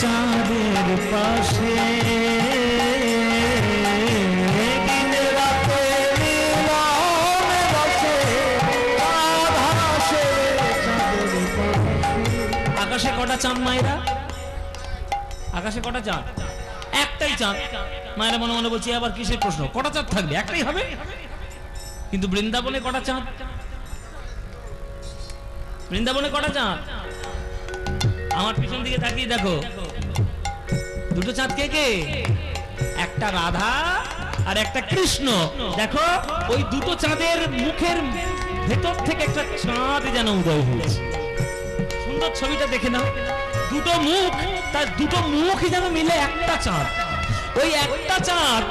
চাঁদের পাশে আকাশে কটা চাঁদ মায়েরা? আকাশে কটা চাঁদ? একটাই চাঁদ। মায়েরা মনে মনে বলছি আবার কিসের প্রশ্ন, কটা চাঁদ থাকবে? একটাই হবে। কিন্তু বৃন্দাবনে কটা চাঁদ? বৃন্দাবনে কটা চাঁদ? আমার পিছন দিকে তাকিয়ে দেখো, দুটো চাঁদ। কে কে? একটা রাধা আর একটা কৃষ্ণ। দেখো ওই দুটো চাঁদের মুখের ভেতর থেকে একটা চাঁদ যেন উদয় হয়েছে। সুন্দর ছবিটা দেখে নাও, দুটো মুখ, তার দুটো মুখই যেন মিলে একটা চাঁদ। ওই একটা চাঁদ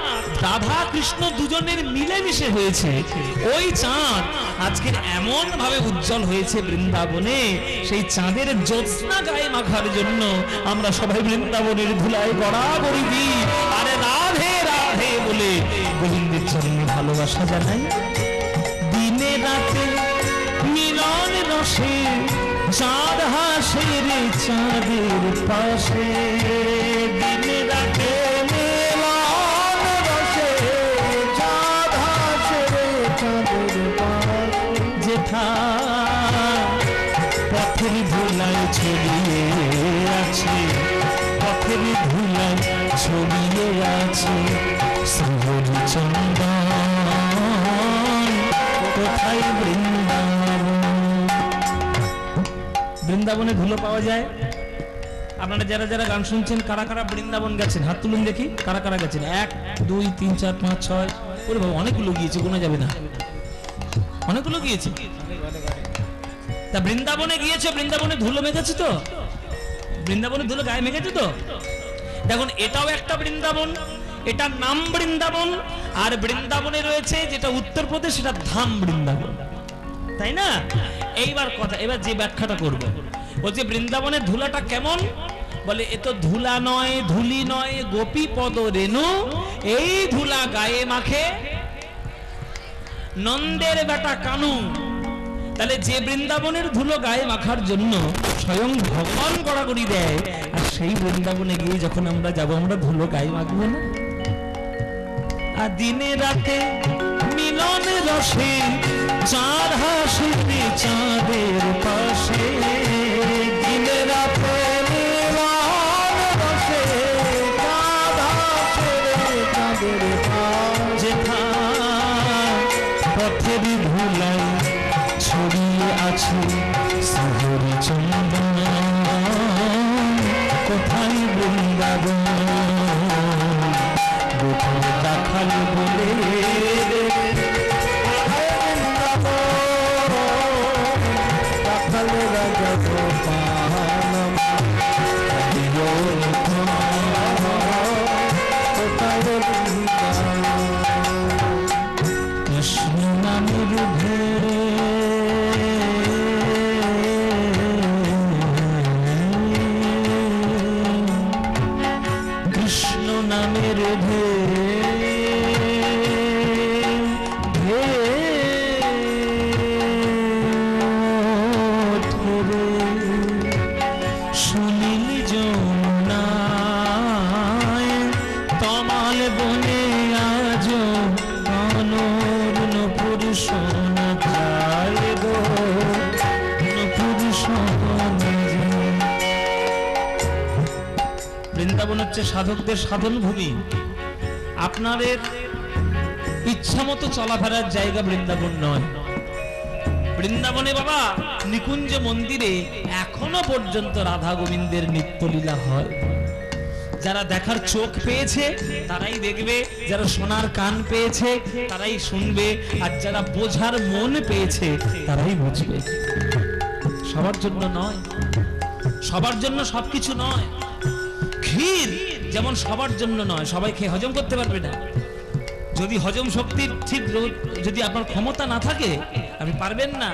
রাধা কৃষ্ণ দুজনের মিলেমিশে হয়েছে। ওই চাঁদ আজকের এমন ভাবে উজ্জ্বল হয়েছে বৃন্দাবনে, সেই চাঁদের জ্যোৎস্না গায়ে মাখার জন্য আমরা সবাই বৃন্দাবনের ধুলায় গড়াগড়ি দিই, আরে রাধে রাধে বলে গোবিন্দের চরণে ভালোবাসা জানাই। দিনে রাতে মিলন রসে চাঁদ হাসে রে চাঁদের পাশে। দিনে রাতে মিলন রসে চাঁদ হাসে রে চাঁদের পাশে। যেথা পথের ধুলায় ছড়িয়ে আছে, পথের ধুলায় ছড়িয়ে আছে শ্রীহরি চন্দন, কোথায় বৃন্দাবন। বৃন্দাবনে ধুলো পাওয়া যায়। আপনারা যারা যারা গান শুনছেন, কারা কারা বৃন্দাবন গেছেন হাত তুলুন দেখি। কারা কারা গেছেন? 1 2 3 4 5 6। ওরে বাবা, অনেকগুলো গিয়েছে, গোনা যাবে না, অনেকগুলো গিয়েছে। তা বৃন্দাবনে গিয়েছে, বৃন্দাবনে ধুলো মেখেছে তো? বৃন্দাবনে ধুলো গায়ে মেখেছে তো? দেখুন এটাও একটা বৃন্দাবন, এটার নাম বৃন্দাবন। আর বৃন্দাবনে রয়েছে যেটা উত্তরপ্রদেশ, সেটা ধাম বৃন্দাবন, তাই না? এইবার কথা, এবার যে ব্যাখ্যাটা করব, বলছে বৃন্দাবনের ধুলাটা কেমন? বলে এ তো ধুলা নয়, ধুলি নয়, গোপী পদ রেণু। এই ধুলা গায়ে মাখে নন্দের বেটা কানু। তাহলে যে বৃন্দাবনের ধুলো গায়ে মাখার জন্য স্বয়ং ভগবান গড়াগড়ি দেয়, আর সেই বৃন্দাবনে গিয়ে যখন আমরা যাব, আমরা ধুলো গায়ে মাখবো না? আর দিনে রাতে মিলন রসে চাঁদ হাসে চাঁদের পাশে। দিনে রাতে মিলন রসে চাঁদ হাসে চাঁদের পাশে। যেথা পথের ধুলায় ছড়িয়ে আছে শ্রীহরি চন্দন, কোথায় বৃন্দাবন। কোথায় দেখাল বলে কৃষ্ণ নামের ধরে কৃষ্ণ নামের সুনীল যমুনায় তমাল বনে আজ অনর নপুর সোনা যায় গো, নপুর সোনা যায়। বৃন্দাবন হচ্ছে সাধকদের সাধন ভূমি। আপনাদের ইচ্ছা মতো চলাফেরার জায়গা বৃন্দাবন নয়। বৃন্দাবনে বাবা নিকুঞ্জ মন্দিরে এখনো পর্যন্ত রাধা গোবিন্দের নিত্যলীলা হয়। যারা দেখার চোখ পেয়েছে তারাই দেখবে, যারা শোনার কান পেয়েছে তারাই শুনবে, আর যারা বোঝার মন পেয়েছে তারাই বুঝবে। সবার জন্য নয়, সবার জন্য সবকিছু নয়। ক্ষীর যেমন সবার জন্য নয়, সবাই খেয়ে হজম করতে পারবে না। যদি হজম শক্তির ঠিক যদি আপনার ক্ষমতা না থাকে, আপনি পারবেন না।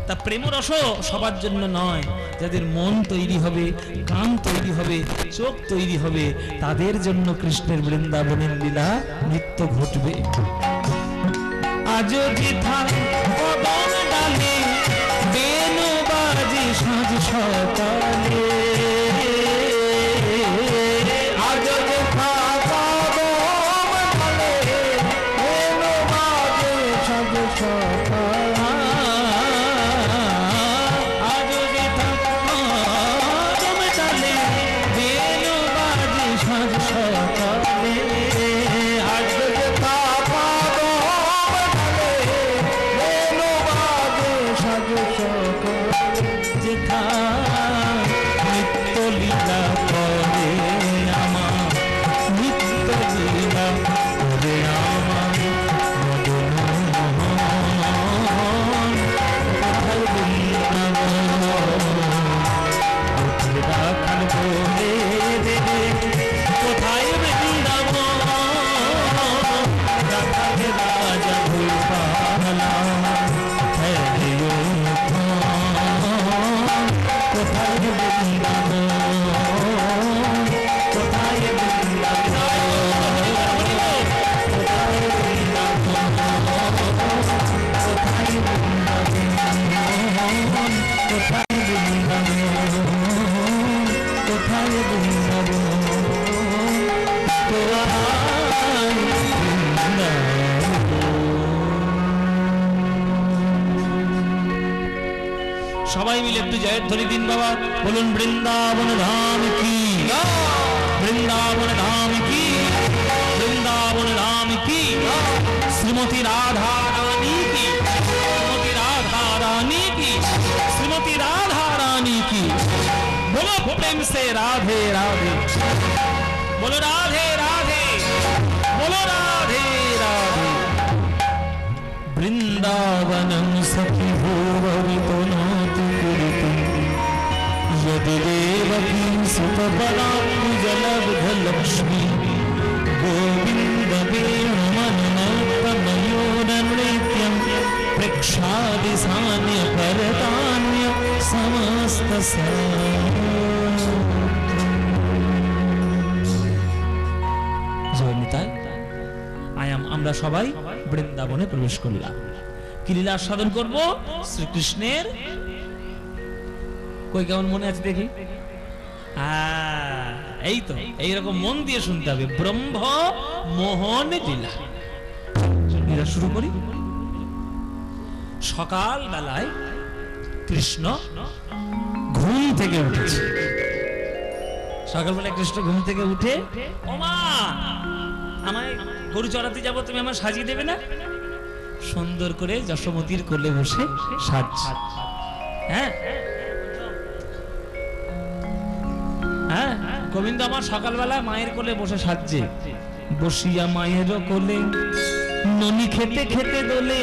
তা প্রেমরসও সবার জন্য নয়। যাদের মন তৈরি হবে, কান তৈরি হবে, চোখ তৈরি হবে, তাদের জন্য কৃষ্ণের বৃন্দাবনের লীলা নিত্য ঘটবে। আজও যেথা কদম ডালে বেনু বাজে সাঁঝ সকালে, সবাই মিলে একটু জয়ের ধ্বনি দিন বাবা, বলুন বৃন্দাবন ধাম কি, বৃন্দাবন ধাম কি, বৃন্দাবন ধাম কি, শ্রীমতী রাধা রানী কি, শ্রীমতী রাধা রানী কি, শ্রীমতী রাধা রানী কি। बोलो प्रेम से राधे राधे, बोलो राधे राधे, बोलो राधे राधे। वृंदावनं सखी भूवरितनाति कुरुतं यदि देवकी सुतबलाम्बुजलब्धलक्ष्मी गोविन्द वेणुमनोत्तमयोरनृत्यं प्रेक्षादि सान्य परतान्य समस्त আমরা সবাই বৃন্দাবনে প্রবেশ করলাম। কি লীলা সাধন করব? শ্রীকৃষ্ণের কই কেমন মনে আছে দেখি? এই তো এইরকম মন দিয়ে শুনতে হবে। ব্রহ্ম মোহন লীলা। লীলা শুরু করি। সকাল বেলায় কৃষ্ণ ঘুম থেকে উঠেছে। সকালবেলায় কৃষ্ণ ঘুম থেকে উঠে, ওমা আমায় গরু চড়াতে যাবো, তুমি আমার সাজিয়ে দেবে না? সুন্দর করে যশোমতির কোলে বসে সাজছে। হ্যাঁ হ্যাঁ, গোবিন্দ আমার সকালবেলা মায়ের কোলে বসে সাজছে। বসিয়া মায়ের কোলে ননি খেতে খেতে দোলে,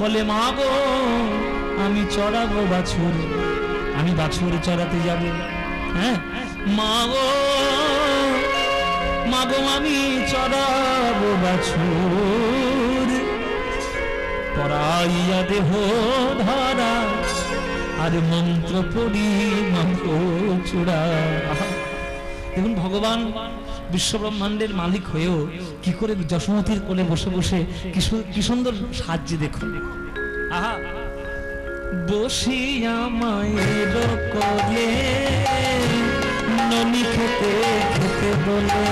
বলে মা গো আমি চড়াবো বাছুর, আমি বাছুর চড়াতে যাব। হ্যাঁ মা গো, মা গো আমি চড়াবো বাছুর, পরাইয়া দেহ ধারা আর মন্ত্র পড়ি মন্ত্র চূড়া। দেখুন ভগবান বিশ্ব ব্রহ্মাণ্ডের মালিক হয়েও কি করে যশোমতির কোলে বসে বসে কি সুন্দর সাজ্যে দেখুন। আহা, বসিয়া মায়ের কোলে ননি খেতে খেতে বলে,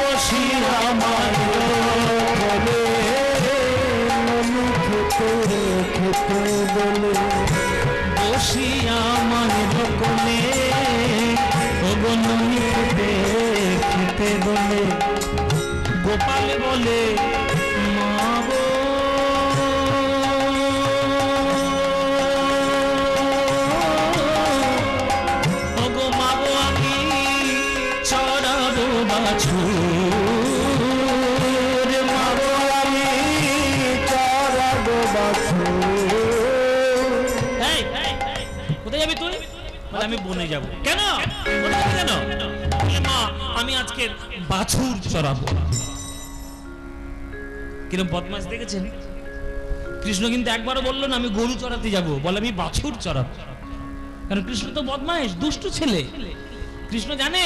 বসিয়া মায়ের কোলে ননি খেতে খেতে বলে, বসিয়া মায়ের কোলে ননি খেতে খেতে বলে, গোপাল বলে মা গো আমি বনে যাব। কেন কেন? মা আমি আজকে বাছুর চড়াবো। কিরকম বদমাশ দেখেছেন? কৃষ্ণ কিন্তু একবারও বললো না আমি গরু চড়াতে যাব, বলে আমি বাছুর চড়াবো। কারণ কৃষ্ণ তো বদমাশ, দুষ্টু ছেলে। কৃষ্ণ জানে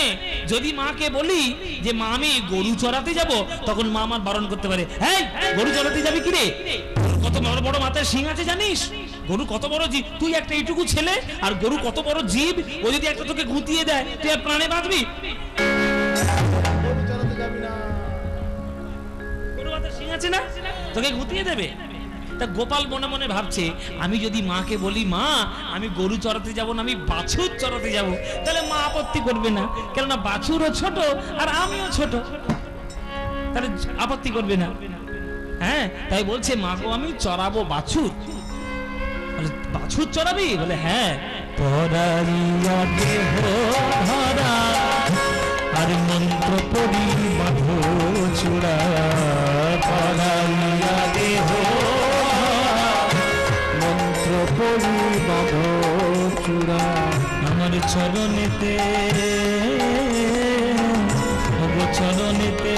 যদি মাকে বলি যে মা আমি গরু চড়াতে যাব, তখন মা আমার বারণ করতে পারে, এই গরু চড়াতে যাবি কি রে? কত বড় বড় মাথায় শিং আছে জানিস? গরু কত বড় জীব, তুই একটা এইটুকু ছেলে, আর গরু কত বড় জীব, ও যদি একটা তোকে গুঁতিয়ে দেয় তুই আর প্রাণে বাঁচবি? গরু হাতে শিং আছে না, তোকে গুতিয়ে দেবে। তা গোপাল মনে মনে ভাবছে, আমি যদি মাকে বলি মা আমি গরু চড়াতে যাব না, আমি বাছুর চড়াতে যাব, তাহলে মা আপত্তি করবে না, কেননা বাছুরও ছোট আর আমিও ছোট, তাহলে আপত্তি করবে না। হ্যাঁ, তাই বলছে মা গো আমি চড়াবো বাছুর। বাছুর চড়াবি? বলে হ্যাঁ। পরাইয়া দেহ ধরা আর মন্ত্র পড়ি বাঁধো চূড়া, পরাইয়া দেহ মন্ত্র পড়ি বাঁধো চূড়া, আমার চরণেতে চরণেতে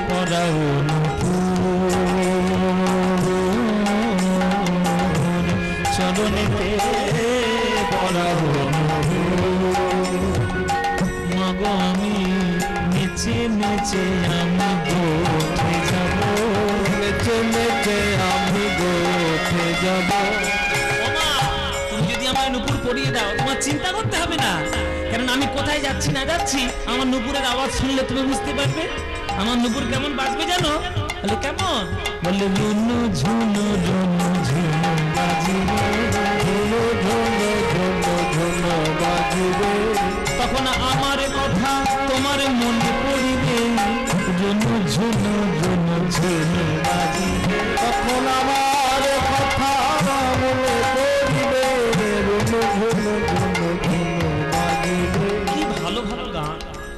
পরাও চরণেতে পরাও মাগো আমি নেচে নেচে আমি গোঠে যাব, নেচে নেচে আমি গোঠে যাব। তুমি যদি আমার নুপুর পরিয়ে দাও তোমার চিন্তা করতে হবে না, কারণ আমি কোথায় যাচ্ছি না যাচ্ছি আমার নুপুরের আওয়াজ শুনলে তুমি বুঝতে পারবে। আমার নুপুর কেমন বাজবে জানো? বলে কেমন? বলে রুনু ঝুনু রুনু ঝুনু বাজিবে, ঝুনু ঝুনু ঝুনু ঝুনু বাজিবে, তখন আমার কথা তোমার মনে পড়িবে, রুনু ঝুনু রুনু ঝুনু বাজিবে, তখন আমার কথা মনে পড়িবে, রুনু ঝুনু ঝুনু ঝুনু বাজিবে। কি ভালো ভালো গান,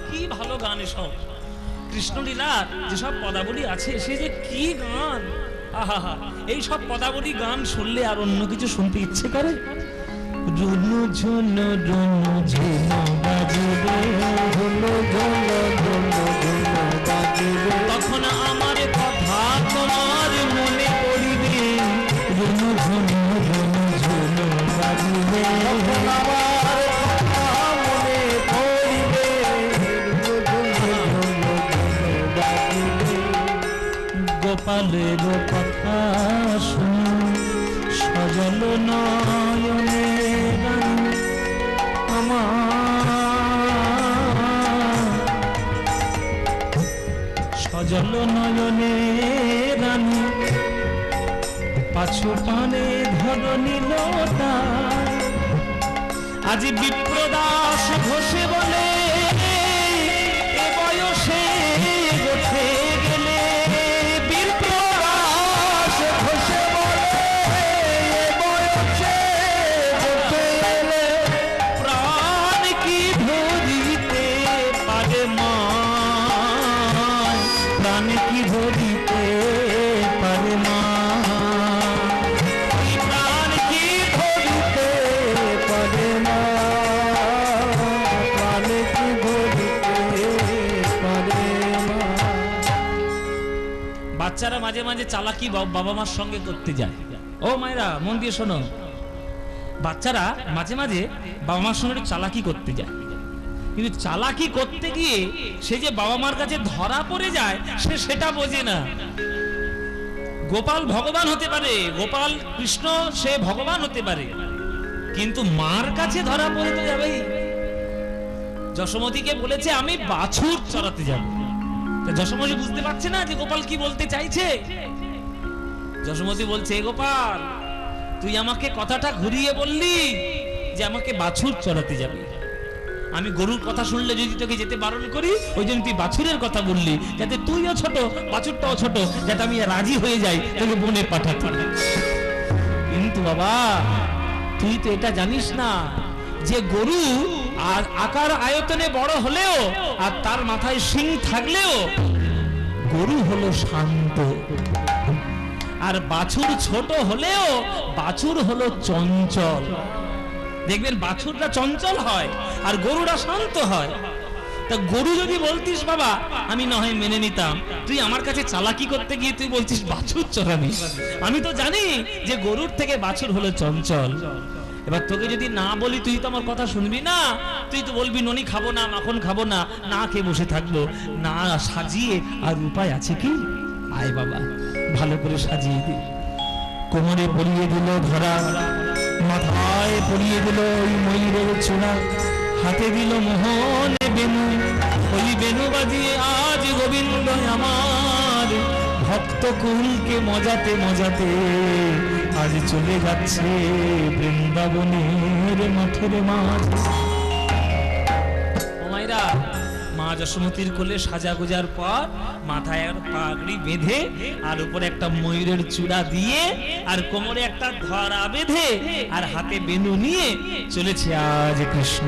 কি ভালো গান এসব। কৃষ্ণলীলার যেসব পদাবলী আছে সে যে কি গান, আহা, এই সব পদাবলী গান শুনলে আর অন্য কিছু শুনতে ইচ্ছে করে। রুনু ঝুনু রুনু ঝুনু বাজিবে, রুনু ঝুনু রুনু ঝুনু বাজিবে, তখন আমার কথা তোমার মনে পড়িবে, রুনু ঝুনু রুনু ঝুনু বাজিবে, তখন আমার কথা মনে পড়িবে, রুনু ঝুনু রুনু ঝুনু বাজিবে। গোপালের কথা শুনি সজল নয়নে সজল নয়নে রানী, পাছু পানে ধরনী লতা, আজি বিপ্রদাস ঘোষে বলে এ বয়সে গোঠে গেলে, বিপ্রদাস ঘোষে বলে এ বয়সে গোঠে গেলে, প্রাণ কি ধরিতে পারে মা, প্রাণ কি ধরিতে পারে মা, প্রাণ কি ধরিতে পারে মা, প্রাণ কি ধরিতে পারে মা। বাচ্চারা মাঝে মাঝে চালাকি বাবা মার সঙ্গে করতে যায়। ও মায়েরা মন দিয়ে শোনো, বাচ্চারা মাঝে মাঝে বাবা মার সঙ্গে চালাকি করতে যায়, কিন্তু চালাকি করতে গিয়ে সে যে বাবা মার কাছে ধরা পড়ে যায় সে সেটা বোঝে না। গোপাল ভগবান হতে পারে, গোপাল কৃষ্ণ সে ভগবান হতে পারে, কিন্তু মার কাছে ধরা পড়ে তো যাবেই। যশোমতীকে বলেছে আমি বাছুর চড়াতে যাব, যশোমতী বুঝতে পারছে না যে গোপাল কি বলতে চাইছে। যশোমতী বলছে গোপাল তুই আমাকে কথাটা ঘুরিয়ে বললি যে আমাকে বাছুর চড়াতে যাবি, আমি গরুর কথা শুনলে যদি তোকে যেতে বারণ করি ওই জন্য তুই বাছুরের কথা বললি, যাতে তুইও ছোট বাছুরটাও ছোট, যাতে আমি রাজি হয়ে যাই তোকে বনে পাঠাতে। কিন্তু বাবা তুই তো এটা জানিস না যে গরু আর আকার আয়তনে বড় হলেও আর তার মাথায় শিং থাকলেও গরু হলো শান্ত, আর বাছুর ছোট হলেও বাছুর হলো চঞ্চল। দেখবেন বাছুরটা চঞ্চল হয় আর গরুরা শান্ত হয়। তা গরু যদি বলতিস বাবা আমি না হয় মেনে নিতাম, তুই আমার কাছে চালাকি করতে গিয়ে তুই বলছিস বাছুর চড়াবি, আমি তো জানি যে গরুর থেকে বাছুর হলো চঞ্চল। এবার তোকে যদি না বলি তুই তো আমার কথা শুনবি না, তুই তো বলবি ননি খাবো না, মাখন খাবো না, না খেয়ে বসে থাকবো, না সাজিয়ে আর উপায় আছে কি? আয় বাবা ভালো করে সাজিয়ে দি। কোমরে পরিয়ে দিল ধরা, মাথায় পরিয়ে দিল ওই ময়ূরের চূড়া, হাতে দিল মোহনে বেনু, ওই বেনু বাজিয়ে আজ গোবিন্দ আমার ভক্ত কুলকে মজাতে মজাতে আজ চলে যাচ্ছে বৃন্দাবনের মাঠের মাঝ। মায়েরা, মা যশোমতীর কোলে সাজা গোজার পর মাথায় আর পাগড়ি বেঁধে আর উপরে একটা ময়ূরের চূড়া দিয়ে আর কোমরে একটা ধরা বেঁধে আর হাতে বেনু নিয়ে চলেছে আজ কৃষ্ণ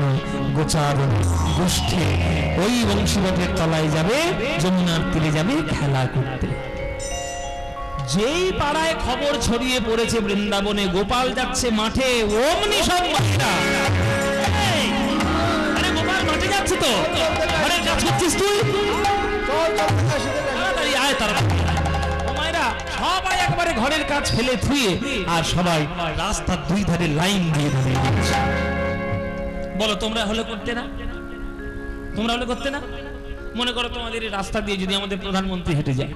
গোচারণ গোষ্ঠী ওই বংশীবটের তলায় যাবে, যমুনার তীরে যাবে খেলা করতে। যেই পাড়ায় খবর ছড়িয়ে পড়েছে বৃন্দাবনে গোপাল যাচ্ছে মাঠে, অমনি সব মায়েরা, আরে গোপাল মাঠে যাচ্ছে তো, ঘরের কাজ করছিস তুই, তাড়াতাড়ি আয় তাড়াতাড়ি। মায়েরা সবাই একবারে ঘরের কাজ ফেলে থুয়ে আর সবাই রাস্তার দুই ধারে লাইন দিয়ে দাঁড়িয়ে যাচ্ছে। বলো তোমরা হলে করতে না? তোমরা হলে করতে না? মনে করো তোমাদের এই রাস্তা দিয়ে যদি আমাদের প্রধানমন্ত্রী হেঁটে যায়,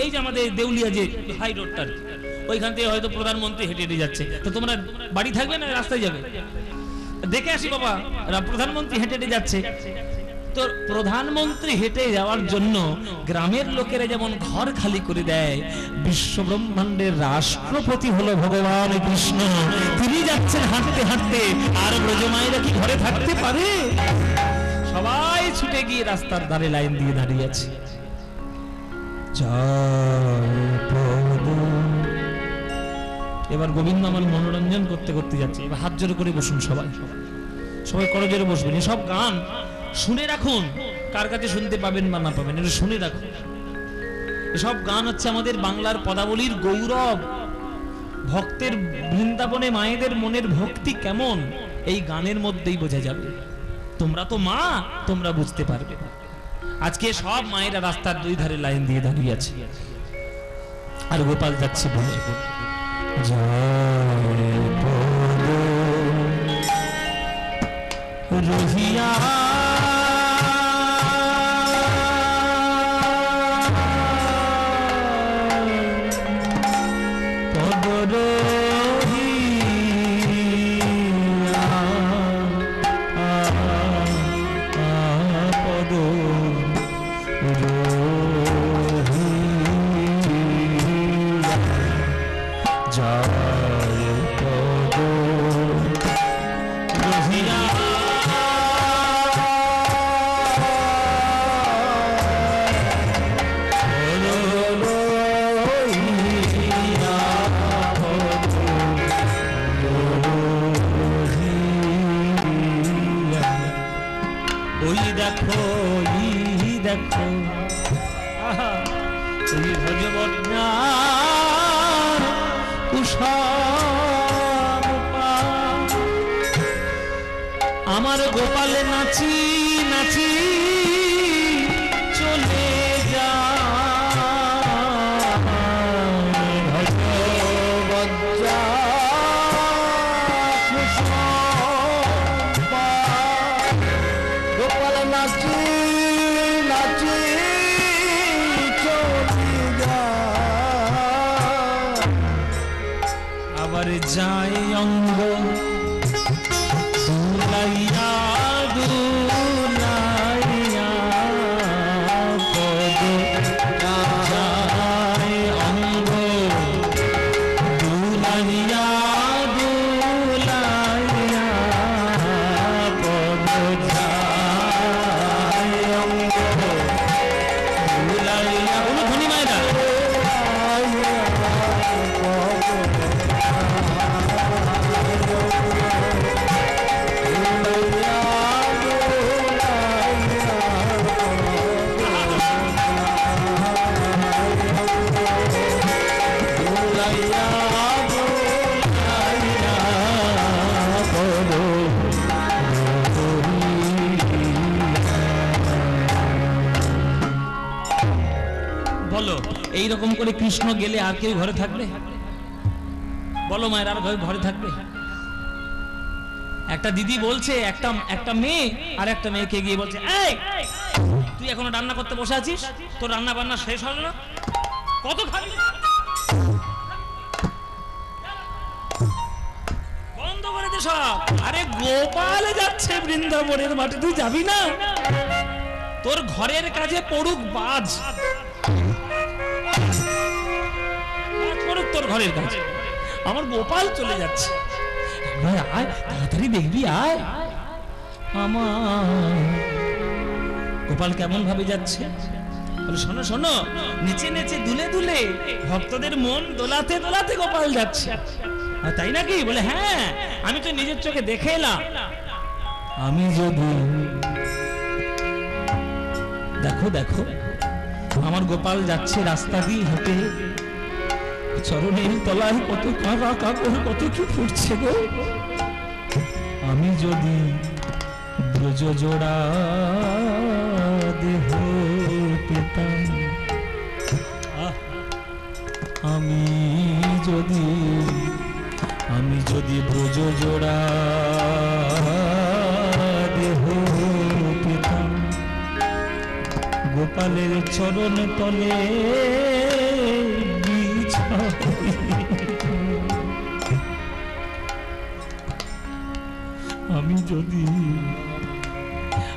এই যে আমাদের দেউলিয়া যে হাই রোডটা, ওইখান থেকে হয়তো প্রধানমন্ত্রী হেঁটে হেঁটে যাচ্ছে, তো তোমরা বাড়ি থাকবে না রাস্তায় যাবে? দেখে আসি বাবা, প্রধানমন্ত্রী হেঁটে হেঁটে যাচ্ছে। তো প্রধানমন্ত্রী হেঁটে যাওয়ার জন্য গ্রামের লোকেরা যেমন ঘর খালি করে দেয়, বিশ্ব ব্রহ্মাণ্ডের রাষ্ট্রপতি হলো ভগবান কৃষ্ণ, তিনি যাচ্ছেন হাঁটতে হাঁটতে, আর ব্রজমায়েরা কি ঘরে থাকতে পারে? সবাই ছুটে গিয়ে রাস্তার ধারে লাইন দিয়ে দাঁড়িয়ে আছে। এবার গোবিন্দ আমার মনোরঞ্জন করতে করতে যাচ্ছে। এবার হাত জোরে করে বসুন, সবাই সবাই করজোরে বসবেন। এসব গান শুনে রাখুন, কার কাছে শুনতে পাবেন বা না পাবেন, এটা শুনে রাখুন। এসব গান হচ্ছে আমাদের বাংলার পদাবলীর গৌরব। ভক্তের বৃন্দাবনে মায়েদের মনের ভক্তি কেমন এই গানের মধ্যেই বোঝা যাবে। তোমরা তো মা, তোমরা বুঝতে পারবে। আজকে সব মায়েরা রাস্তার দুই ধারে লাইন দিয়ে দাঁড়িয়ে আছে, আর গোপাল যাচ্ছে বলে রহিয়া আমার গোপাল নাচি নাচি চলে যা, গোপাল নাচি নাচি চলে যা, আবার যাই অঙ্গ দুলাইয়া দুলাইয়া পদ যায় অঙ্গ দুলাইয়া দুলাইয়া পদ যায় অঙ্গ দুলাইয়া। বলো ধনী মায়েরা, বলো এইরকম করে কৃষ্ণ গেলে আর কেউ ঘরে থাকবে? বলো মায়ের, আর ঘরে থাকবে? একটা দিদি বলছে, একটা মেয়ে আর একটা মেয়েকে গিয়ে বলছে, এই তুই এখনো রান্না করতে বসে আছিস, তোর রান্না বান্না শেষ হলো না, কত খাবি, বন্ধ করে দে সব। আরে গোপাল যাচ্ছে বৃন্দাবনের মাঠে, তুই যাবি না? তোর ঘরের কাজে পড়ুক বাজ। ঘরের কাছে, আমার গোপাল চলে যাচ্ছে। আয় আয়, তাড়াতাড়ি দেখবি আয়। আমার গোপাল কেমন ভাবে যাচ্ছে, শোনো শোনো, নিচে নিচে দুলে দুলে ভক্তদের মন দোলাতে দোলাতে গোপাল যাচ্ছে। তাই নাকি? বলে হ্যাঁ, আমি তো নিজের চোখে দেখে এলাম। আমি যদি দেখো দেখো, আমার গোপাল যাচ্ছে রাস্তা দিয়ে হেঁটে, চরণের তলায় কত কাঁকা কাপড়, কত কি ফুটছে গো। আমি যদি ব্রজ জোড়া দেহ পেতাম, আমি যদি ব্রজ জোড়া দেহ পেতাম, গোপালের চরণ তলে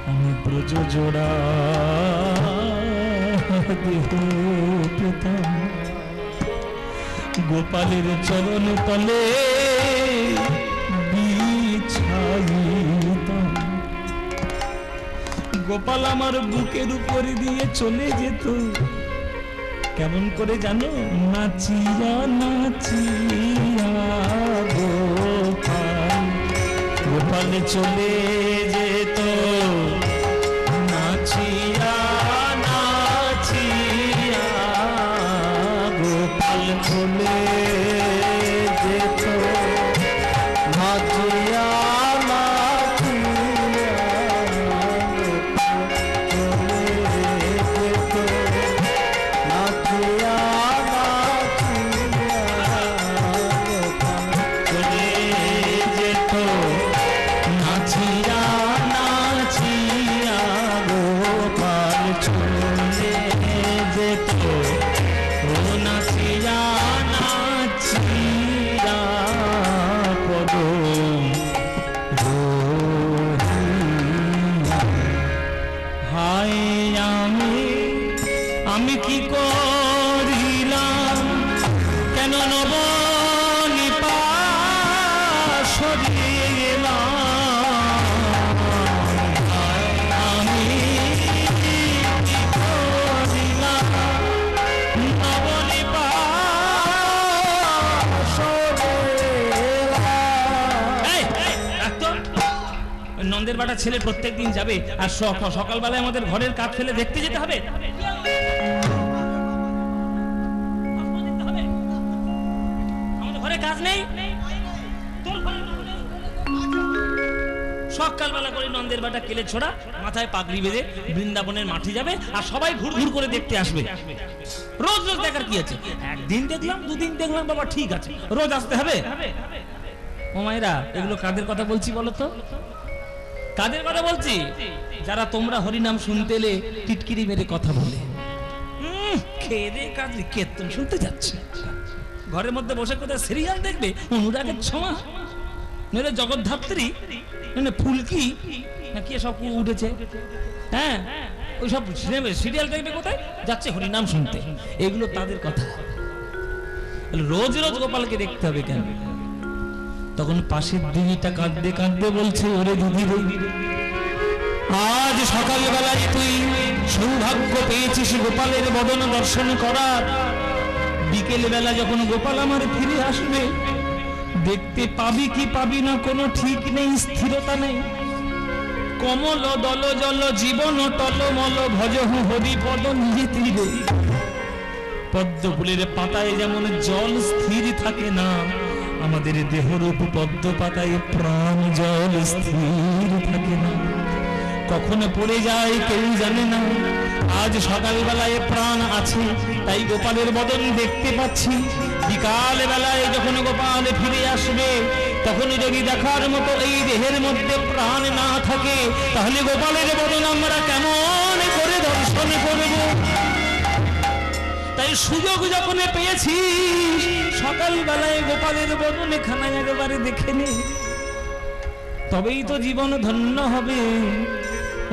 আমি ব্রজ জোড়া দেহ পেতাম, গোপালের চরণ তলে বিছাইতাম। গোপাল আমার বুকের উপর দিয়ে চলে যেত, কেমন করে জানো? নাচিয়া নাচিয়া গোপাল চলে যেত, নাচিয়া নাচিয়া গোপাল চলে যেত, নাচিয়া আমি কি করিলাম, কেন নবনীপা সরিয়ে গেলাম, আমি কি করিলাম, নবনীপা নন্দের বাটা ছেলে প্রত্যেক দিন যাবে, আর সকালবেলায় আমাদের ঘরের কাজ ফেলে দেখতে যেতে হবে। কাজ নেই, সকালবেলা করে নন্দের বাটা কেলে ছোড়া, মাথায় পাগড়ি বেঁধে বৃন্দাবনের মাঠে যাবে, আর সবাই ঘুর ঘুর করে দেখতে আসবে। রোজ রোজ দেখার কি আছে? একদিন দেখলাম, দুদিন দেখলাম, বাবা ঠিক আছে, রোজ আসতে হবে? ও মায়েরা, এগুলো কাদের কথা বলছি বলো তো? কাদের কথা বলছি? যারা তোমরা হরিনাম শুনতে এলে টিটকিরি মেরে কথা বলে, খেয়ে দে কাজলি কীর্তন শুনতে যাচ্ছে, ঘরের মধ্যে বসে কোথায় সিরিয়াল দেখবে, অনুরাগের ছোঁয়া, নইলে জগদ্ধাত্রী, ফুলকি নাকি সব উঠেছে, হ্যাঁ ওই সব সিরিয়াল দেখবে, কোথায় যাচ্ছে? হরিনাম শুনতে। এগুলো তাদের কথা। রোজ রোজ গোপালকে দেখতে হবে কেন? তখন পাশের দিদিটা কাঁদতে কাঁদতে বলছে, ওরে দিদি, আজ সকালবেলায় তুই সৌভাগ্য পেয়েছিস গোপালের বদন দর্শন করার, বিকেল বেলা যখন গোপাল আমার ফিরে আসবে, দেখতে পাবি কি পাবি না কোনো ঠিক নেই, স্থিরতা নেই। কমল দল জল জীবন টলমল ভজহু হরিপদ নিজে তীরে। পদ্ম ফুলের পাতায় যেমন জল স্থির থাকে না, আমাদের দেহরূপ পদ্ম পাতায় প্রাণ জল স্থির থাকে না, কখনো পড়ে যায় কেউ জানে না। আজ সকালবেলায় প্রাণ আছে, তাই গোপালের বদন দেখতে পাচ্ছি। বিকাল বেলায় যখন গোপাল ফিরে আসবে, তখন যদি দেখার মতো এই দেহের মধ্যে প্রাণ না থাকে, তাহলে গোপালের বদন আমরা কেমন করে দর্শন করব? তাই সুযোগ যখন পেয়েছি, সকালবেলায় গোপালের বদনে খানা একেবারে দেখে নে, তবেই তো জীবন ধন্য হবে।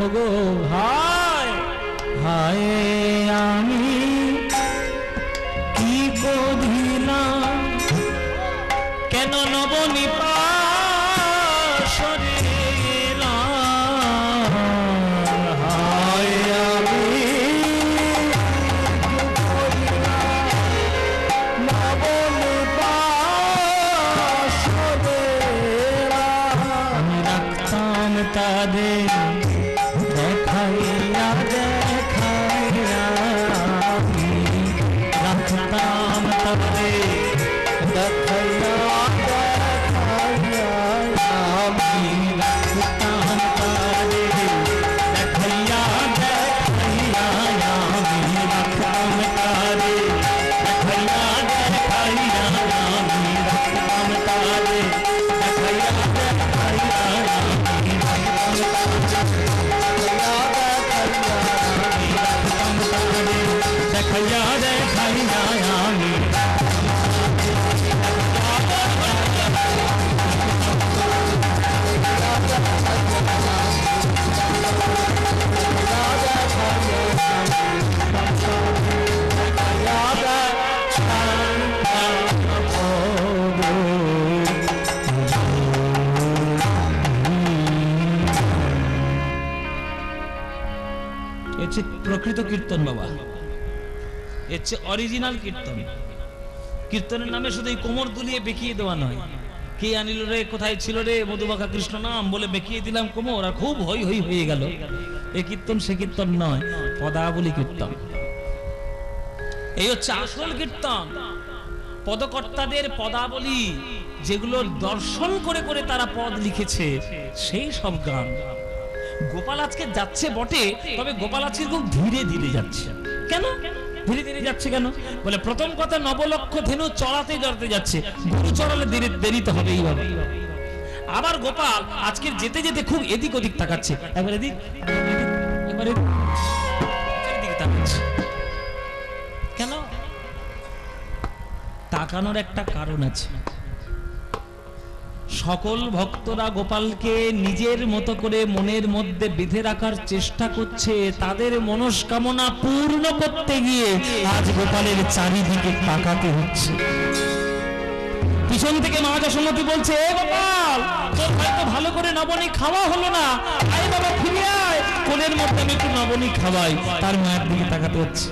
ওগো হায় হায়, আমি কি করিলাম, কেন নবনিপাশরে তাদের দেখাইয়া দেখাইয়া আমি রাখতাম তাদের দেখাইয়া দেখাইয়া আমি রাখতাম তাদের দেখাইয়া দেখাইয়া আমি রাখতাম তাদের দেখাইয়া দেখাইয়া আমি রাখতাম তাদের দেখাইয়া দেখাইয়া দেখাইয়া দেখাইয়া আমি প্রকৃত কীর্তন বাবা, এর চেয়ে অরিজিনাল কীর্তন। কীর্তনের নামে শুধু এই কোমর দুলিয়ে বেঁকিয়ে দেওয়া নয়, কে আনিল রে, কোথায় ছিল রে, মধুমাখা কৃষ্ণ নাম বলে বেঁকিয়ে দিলাম কোমর আর খুব হই হই হয়ে গেল। এ কীর্তন সে কীর্তন নয়, পদাবলী কীর্তন। এই হচ্ছে আসল কীর্তন। পদকর্তাদের পদাবলী, যেগুলো দর্শন করে করে তারা পদ লিখেছে, সেই সব গান। গোপাল আজকে যাচ্ছে বটে, তবে গোপাল আজকে খুব ধীরে ধীরে যাচ্ছে। কেন ধীরে ধীরে যাচ্ছে কেন? বলে প্রথম কথা, নবলক্ষ ধেনু চড়াতে চড়াতে যাচ্ছে, গরু চড়ালে দেরিতে হবে এইভাবে। আবার গোপাল আজকে যেতে যেতে খুব এদিক ওদিক তাকাচ্ছে, একবার এদিক একবার এদিকে তাকাচ্ছে। কেন? তাকানোর একটা কারণ আছে। সকল ভক্তরা গোপালকে নিজের মতো করে মনের মধ্যে বেঁধে রাখার চেষ্টা করছে, তাদের মনস্কামনা পূর্ণ করতে গিয়ে আজ গোপালের চারিদিকে তাকাতে হচ্ছে। পিছন থেকে মা যশোমতী বলছে, এ গোপাল, তোর হয়তো ভালো করে নবনী খাওয়া হলো না, আয় বাবা ফিরে আয়, কোলের মধ্যে আমি একটু নবনী খাওয়াই। তার মায়ের দিকে তাকাতে হচ্ছে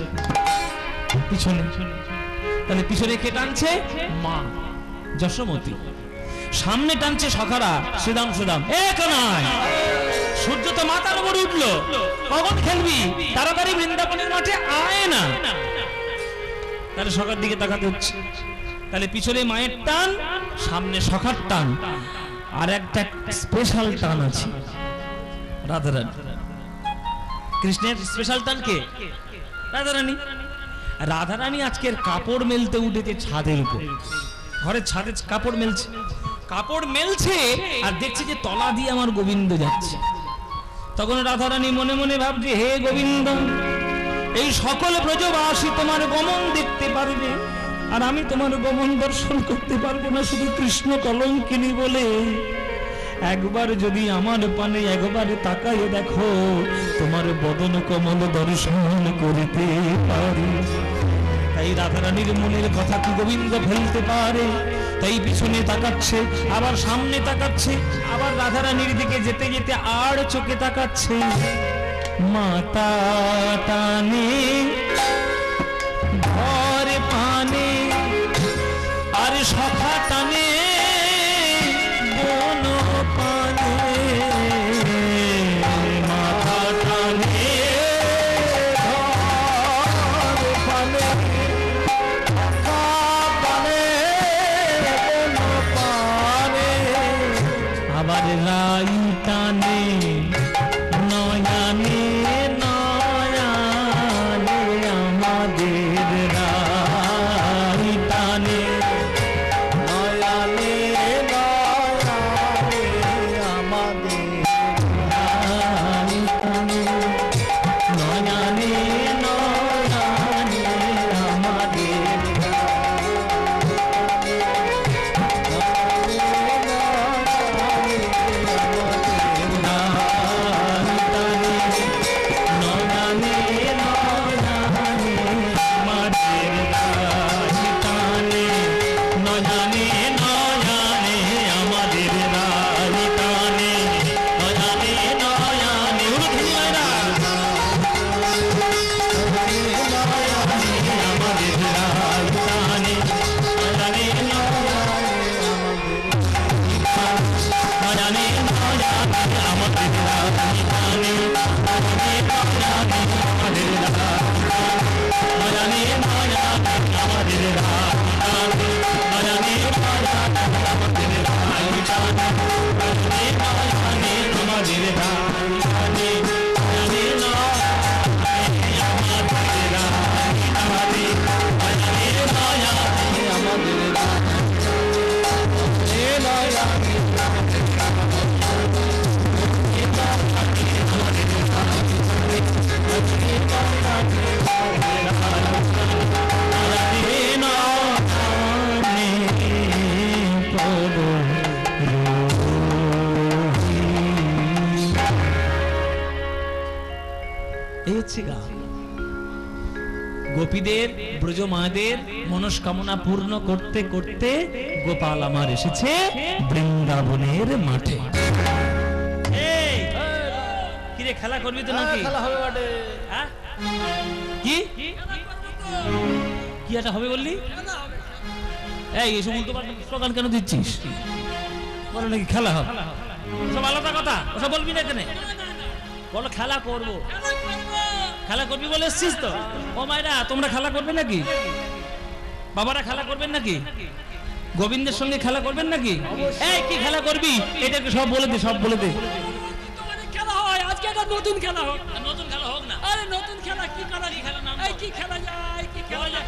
পিছনে। তাহলে পিছনে কে টানছে? মা যশোমতী। সামনে টানছে সখারা, সুদাম সুদাম। এ কানাই, সূর্য তো মাথার উপর উঠলো, কখন খেলবি? তাড়াতাড়ি বৃন্দাবনের মাঠে আয় না। তাহলে সখার দিকে তাকাতে হচ্ছে। তাহলে পিছনে মায়ের টান, সামনে সখার টান, আর একটা স্পেশাল টান আছে রাধারানী। কৃষ্ণের স্পেশাল টান কে? রাধারানী। রাধারানী আজকের কাপড় মেলতে উঠেছে ছাদের উপর, ঘরের ছাদে কাপড় মেলছে। কাপড় মেলছে আর দেখছে যে তলা দিয়ে আমার গোবিন্দ যাচ্ছে। তখন রাধারানী মনে মনে ভাবছে, হে গোবিন্দ, এই সকল ব্রজবাসী তোমার গমন দেখতে পারবে, আর আমি তোমার গমন দর্শন করতে পারবো না, শুধু কৃষ্ণ কলঙ্কিনী বলে। একবার যদি আমার পানে একবার তাকায় দেখো, তোমার বদন কমল দর্শন করিতে পারি। তাই রাধারানীর মনের কথা কি গোবিন্দ ফেলতে পারে? তাই পিছনে তাকাচ্ছে, আবার সামনে তাকাচ্ছে, আবার রাধারানীর দিকে যেতে যেতে আর চোখে তাকাচ্ছে। মাতা টানে ঘর পানে, আর সখা টানে বন পানে। মাথা টানে ঘর পানে, আবার রাই টানে নয়ানে নয়ানে, আমাদের রাই টানে নয়ানে গোপীদের ব্রজ মাদের মনস্কামনা পূর্ণ করতে করতে গোপাল আমার এসেছে বৃন্দাবনের মাঠে। এই কিরে খেলা করবি তো নাকি? খেলা হবে বটে। হ্যাঁ কি কি একটা হবে বললি? এই এসব উল্টোপাল্টা স্লোগান কেন দিচ্ছিস? বলো নাকি খেলা হবে? সব আলাদা কথা, ওসব বলবি না কেন? বলো খেলা করবো। খেলা করবি বলে এসছিস তো? ও মায়েরা তোমরা খেলা করবে নাকি? বাবারা খেলা করবেন নাকি? গোবিন্দের সঙ্গে খেলা করবেন নাকি? এই কি খেলা করবি? এটাকে সব বলে দে, সব বলে দে। খেলা হয় আজকে, একটা নতুন খেলা হোক। নতুন খেলা হোক না। আরে নতুন খেলা কি করা? কি খেলা নাম? এই কি খেলা যায়? কি খেলা যায়?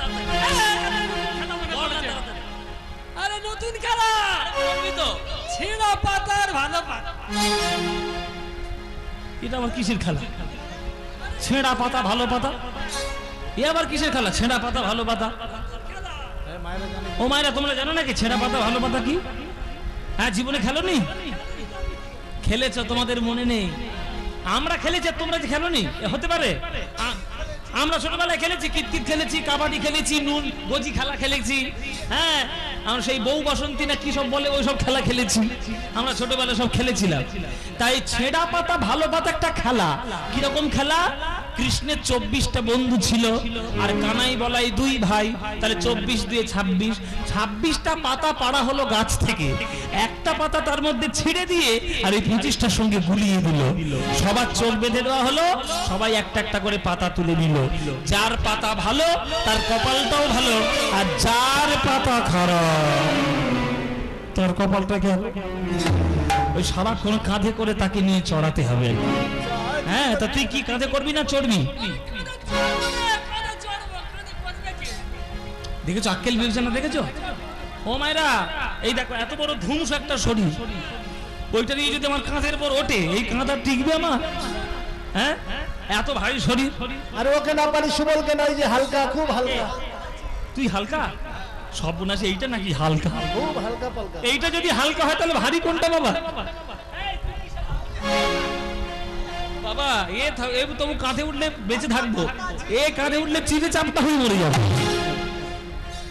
আরে নতুন খেলা করবি তো? ছেঁড়া পাতার ভালো পাতা। এটা আবার কিসের খেলা? ছেঁড়া পাতা ভালো পাতা, এ আবার কিসের খেলা? ছেঁড়া পাতা ভালো পাতা। ও মায়েরা তোমরা জানো নাকি ছেঁড়া পাতা ভালো পাতা কি? হ্যাঁ জীবনে খেলোনি? খেলেছ, তোমাদের মনে নেই। আমরা খেলেছি, তোমরা যে খেলোনি হতে পারে? আমরা ছোটবেলায় খেলেছি, কিতকিত খেলেছি, কাবাডি খেলেছি, নুন গজি খেলা খেলেছি। হ্যাঁ আমরা সেই বউ বসন্তী না কি সব বলে ওই সব খেলা খেলেছি, আমরা ছোটবেলায় সব খেলেছিলাম। তাই ছেঁড়া পাতা ভালো পাতা একটা খেলা। কিরকম খেলা? কৃষ্ণের 24টা বন্ধু ছিল আর কানাই বলাই 2 ভাই, তাহলে 24 দিয়ে 26, 26টা পাতা পাড়া হলো গাছ থেকে। একটা পাতা তার মধ্যে ছিঁড়ে দিয়ে আর এই 25টার সঙ্গে গুলিয়ে দিল। সবার চোখ বেঁধে দেওয়া হলো, সবাই একটা একটা করে পাতা তুলে নিল। যার পাতা ভালো তার কপালটাও ভালো, আর যার পাতা খারাপ তার কপালটা গেল। ওই সারাক্ষণ কাঁধে করে তাকে নিয়ে চড়াতে হবে। হ্যাঁ তা তুই কি কাঁধে করবি না চড়বি? দেখেছো আক্কেল বিবেচনা দেখেছো? ও মায়েরা এই দেখো এত বড় ধুমস একটা শরীর, ওইটা নিয়ে যদি আমার কাঁধের উপর ওঠে এই কাঁধ আর টিকবে আমার? হ্যাঁ এত ভারী শরীর। আরে ওকে না পারি সুবলকে না, এই যে হালকা, খুব হালকা। তুই হালকা? সর্বনাশে এইটা নাকি হালকা? খুব হালকা পালকা। এইটা যদি হালকা হয় তাহলে ভারী কোনটা বাবা? বাবা এ তবু কাঁধে উঠলে বেঁচে থাকবো, এ কাঁধে উঠলে চিড়ে চাপটা হয়ে মরে যাবে।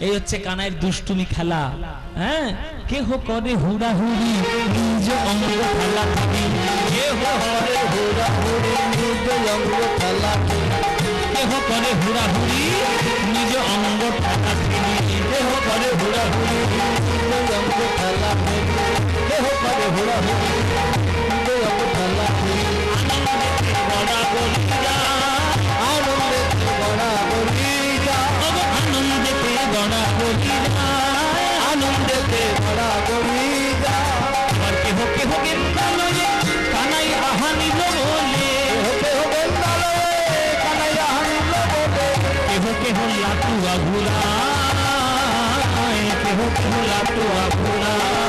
এই হচ্ছে কানাইয়ের দুষ্টুমি খেলা। হ্যাঁ কেহ করে হুড়াহুড়ি নিজ অঙ্গ খেলা, কেহ করে হুড়াহুড়ি নিজ অঙ্গ খেলা, কেহ করে হুড়াহুড়ি নিজ অঙ্গ খেলা, কেহ করে হুড়াহুড়ি নিজ অঙ্গ খেলা, কেহ করে হুড়াহুড়ি নিজ অঙ্গ খেলা। আনন্দেতে গড়া গড়ি যা, আনন্দেতে গড়া গড়ি যা, আনন্দেতে গড়া গড়ি যা। আর কেহ কেহ গেন্দালয়ে কানাই আহানিল বলে, কেহ গেন্দালয়ে কানাই আহানিল বলে, কেহ কেহ লাটুয়া ঘুরায়, কেহ কেহ লাটুয়া ঘুরায়।